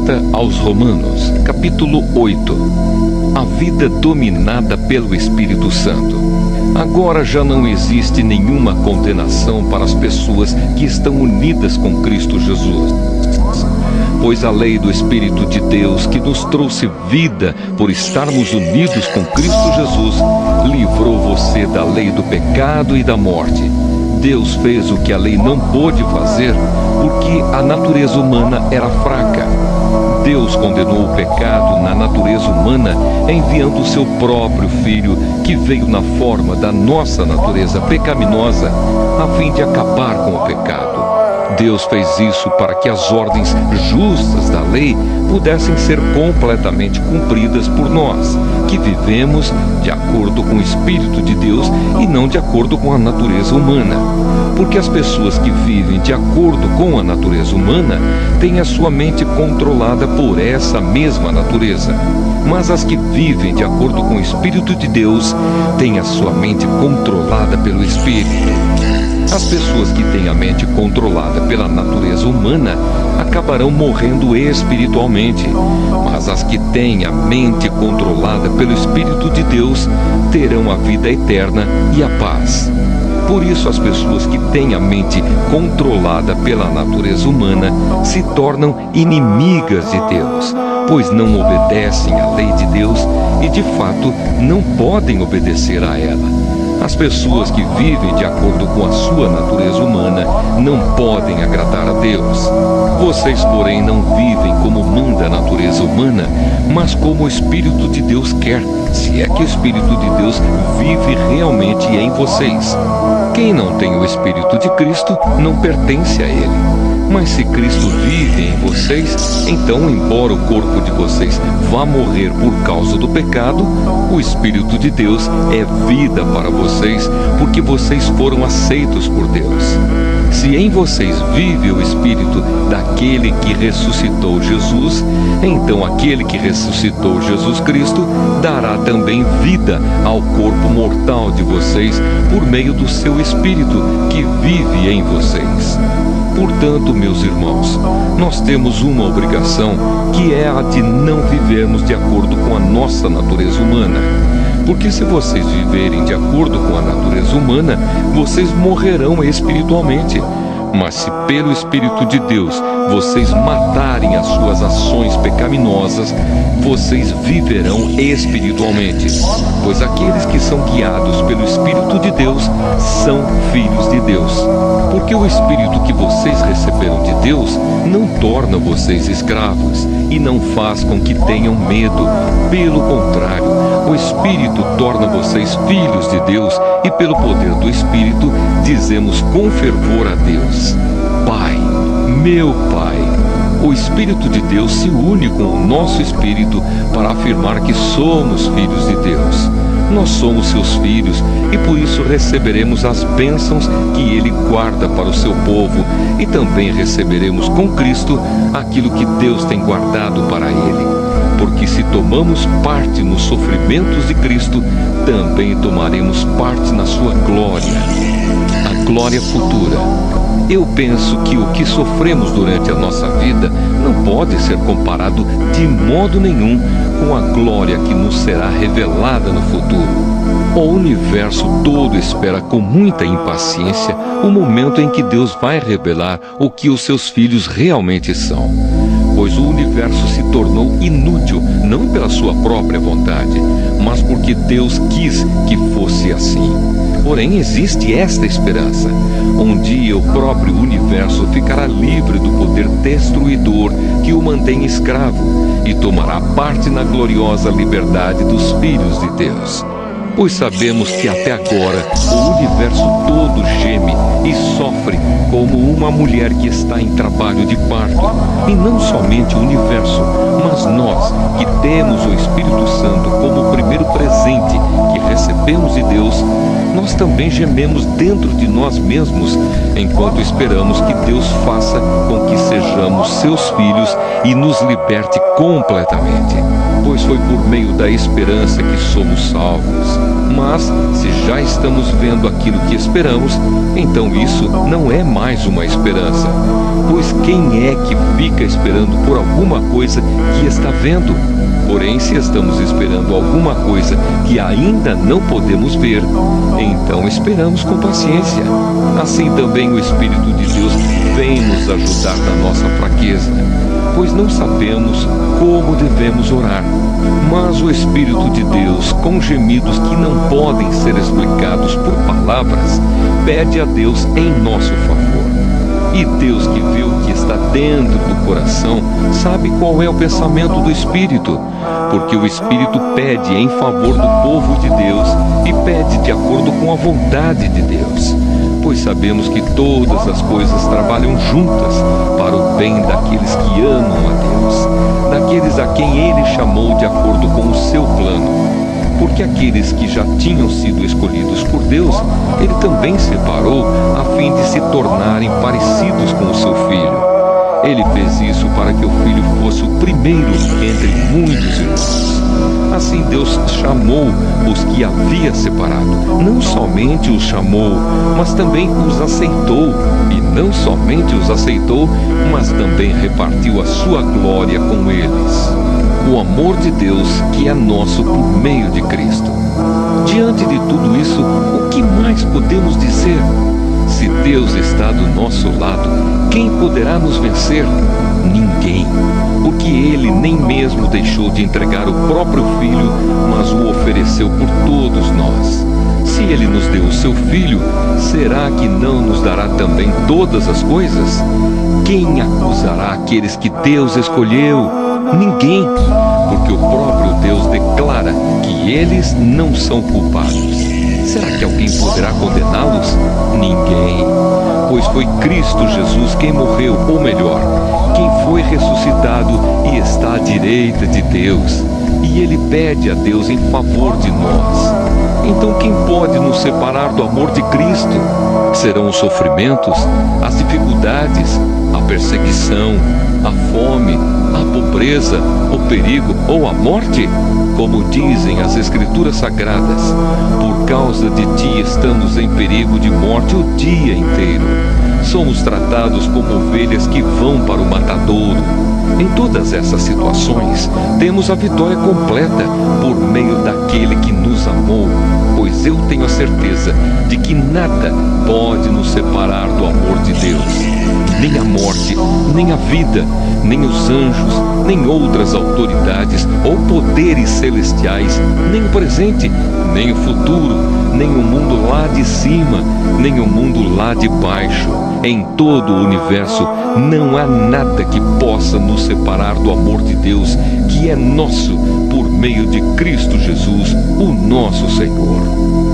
Carta aos Romanos, capítulo 8. A vida dominada pelo Espírito Santo. Agora já não existe nenhuma condenação para as pessoas que estão unidas com Cristo Jesus. Pois a lei do Espírito de Deus, que nos trouxe vida por estarmos unidos com Cristo Jesus, livrou você da lei do pecado e da morte. Deus fez o que a lei não pôde fazer, porque a natureza humana era fraca. Deus condenou o pecado na natureza humana, enviando o seu próprio Filho, que veio na forma da nossa natureza pecaminosa, a fim de acabar com o pecado. Deus fez isso para que as ordens justas da lei pudessem ser completamente cumpridas por nós, que vivemos de acordo com o Espírito de Deus e não de acordo com a natureza humana. Porque as pessoas que vivem de acordo com a natureza humana têm a sua mente controlada por essa mesma natureza. Mas as que vivem de acordo com o Espírito de Deus têm a sua mente controlada pelo Espírito. As pessoas que têm a mente controlada pela natureza humana acabarão morrendo espiritualmente, mas as que têm a mente controlada pelo Espírito de Deus terão a vida eterna e a paz. Por isso, as pessoas que têm a mente controlada pela natureza humana se tornam inimigas de Deus, pois não obedecem à lei de Deus e, de fato, não podem obedecer a ela. As pessoas que vivem de acordo com a sua natureza humana não podem agradar a Deus. Vocês, porém, não vivem como manda a natureza humana, mas como o Espírito de Deus quer, se é que o Espírito de Deus vive realmente em vocês. Quem não tem o Espírito de Cristo não pertence a Ele. Mas se Cristo vive em vocês, então, embora o corpo de vocês vá morrer por causa do pecado, o Espírito de Deus é vida para vocês, porque vocês foram aceitos por Deus. Se em vocês vive o Espírito daquele que ressuscitou Jesus, então aquele que ressuscitou Jesus Cristo dará também vida ao corpo mortal de vocês por meio do seu Espírito que vive em vocês. Portanto, meus irmãos, nós temos uma obrigação, que é a de não vivermos de acordo com a nossa natureza humana. Porque se vocês viverem de acordo com a natureza humana, vocês morrerão espiritualmente. Mas se pelo Espírito de Deus vocês matarem as suas ações pecaminosas, vocês viverão espiritualmente. Pois aqueles que são guiados pelo Espírito de Deus são filhos de Deus. Porque o Espírito que vocês receberam de Deus não torna vocês escravos e não faz com que tenham medo. Pelo contrário, o Espírito torna vocês filhos de Deus e pelo poder do Espírito dizemos com fervor a Deus: Pai, meu Pai. O Espírito de Deus se une com o nosso Espírito para afirmar que somos filhos de Deus. Nós somos seus filhos e por isso receberemos as bênçãos que Ele guarda para o seu povo e também receberemos com Cristo aquilo que Deus tem guardado para Ele. Porque se tomamos parte nos sofrimentos de Cristo, também tomaremos parte na sua glória, a glória futura. Eu penso que o que sofremos durante a nossa vida não pode ser comparado de modo nenhum com a glória que nos será revelada no futuro. O universo todo espera com muita impaciência o momento em que Deus vai revelar o que os seus filhos realmente são. Pois o universo se tornou inútil, não pela sua própria vontade, mas porque Deus quis que fosse assim. Porém, existe esta esperança. Um dia o próprio universo ficará livre do poder destruidor que o mantém escravo e tomará parte na gloriosa liberdade dos filhos de Deus. Pois sabemos que até agora o universo todo geme e sofre como uma mulher que está em trabalho de parto. E não somente o universo, mas nós, que temos o Espírito Santo como o primeiro presente que recebemos de Deus, nós também gememos dentro de nós mesmos, enquanto esperamos que Deus faça com que sejamos seus filhos e nos liberte completamente. pois foi por meio da esperança que somos salvos. Mas, se já estamos vendo aquilo que esperamos, então isso não é mais uma esperança. Pois quem é que fica esperando por alguma coisa que está vendo? Porém, se estamos esperando alguma coisa que ainda não podemos ver, então esperamos com paciência. Assim também o Espírito de Deus vem nos ajudar na nossa fraqueza, pois não sabemos como devemos orar. Mas o Espírito de Deus, com gemidos que não podem ser explicados por palavras, pede a Deus em nosso favor. E Deus, que vê o que está dentro do coração, sabe qual é o pensamento do Espírito, porque o Espírito pede em favor do povo de Deus e pede de acordo com a vontade de Deus. Pois sabemos que todas as coisas trabalham juntas para o bem daqueles que amam a Deus, daqueles a quem Ele chamou de acordo com o seu plano. Porque aqueles que já tinham sido escolhidos por Deus, Ele também separou a fim de se tornarem parecidos com o seu Filho. Ele fez isso para que o Filho fosse o primeiro entre muitos irmãos. Assim Deus chamou os que havia separado. Não somente os chamou, mas também os aceitou. E não somente os aceitou, mas também repartiu a sua glória com eles. O amor de Deus que é nosso por meio de Cristo. Diante de tudo isso, o que mais podemos dizer? Se Deus está do nosso lado, quem poderá nos vencer? Ninguém, porque Ele nem mesmo deixou de entregar o próprio Filho, mas o ofereceu por todos nós. Se Ele nos deu o seu Filho, será que não nos dará também todas as coisas? Quem acusará aqueles que Deus escolheu? Ninguém, porque o próprio Deus declara que eles não são culpados. Será que alguém poderá condená-los? Ninguém, pois foi Cristo Jesus quem morreu, ou melhor, quem foi ressuscitado e está à direita de Deus, e Ele pede a Deus em favor de nós. Então quem pode nos separar do amor de Cristo? Serão os sofrimentos, as dificuldades, a perseguição, a fome, a pobreza, o perigo ou a morte? Como dizem as Escrituras Sagradas, por causa de ti estamos em perigo de morte o dia inteiro. Somos tratados como ovelhas que vão para o matadouro. Em todas essas situações, temos a vitória completa por meio daquele que nos amou, pois eu tenho a certeza de que nada pode nos separar do amor de Deus. Nem a morte, nem a vida, nem os anjos, nem outras autoridades ou poderes celestiais, nem o presente, nem o futuro, nem o mundo lá de cima, nem o mundo lá de baixo. Em todo o universo não há nada que possa nos separar do amor de Deus, que é nosso por meio de Cristo Jesus, o nosso Senhor.